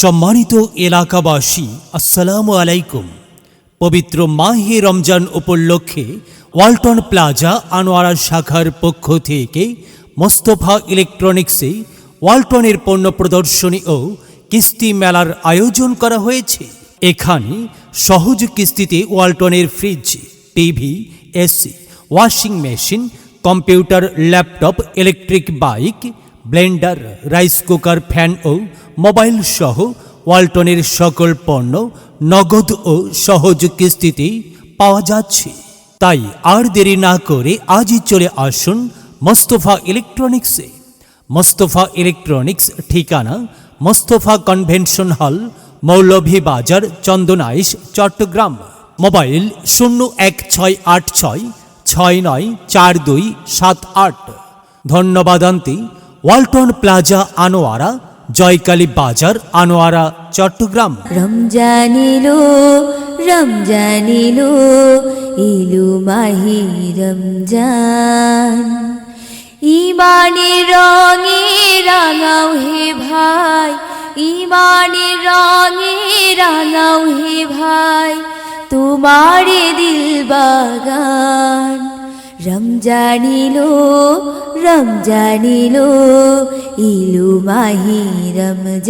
সম্মানিত এলাকাবাসী, আসসালামু আলাইকুম। পবিত্র মাহে রমজান উপলক্ষে ওয়ালটন প্লাজা আনোয়ারা শাখার পক্ষ থেকে মোস্তফা ইলেকট্রনিক্সে ওয়ালটনের পণ্য প্রদর্শনী ও কিস্তি মেলার আয়োজন করা হয়েছে। এখানে সহজ কিস্তিতে ওয়ালটনের fridge, TV, AC, washing machine, computer, laptop, electric bike, blender, rice cooker, fan ও মোবাইল সহ ওয়ালটনের সকল পণ্য নগদ ও সহজ কিস্তিতেই পাওয়া যাচ্ছে। তাই আর দেরি না করে আজই চলে আসুন মোস্তফা ইলেকট্রনিক্সে। মোস্তফা ইলেকট্রনিক্স ঠিকানা Mustafa convention hall, Moulvibazar, Chandanaish, Chattogram. Mobile 016866944278। ধন্যবাদান্তি ওয়ালটন প্লাজা আনোয়ারা, জয়কালী বাজার, আনোয়ারা, চট্টগ্রাম। রমজান এলো, রমজান এলো, এলো মাহি রমজান। ইমানের রঙে রাঙাও হে ভাই, ইমানের রঙে রাঙাও হে ভাই, তোমারে দিল বাগান। রমজান এলো, রমজান এলো, এলো মাহি রমজান।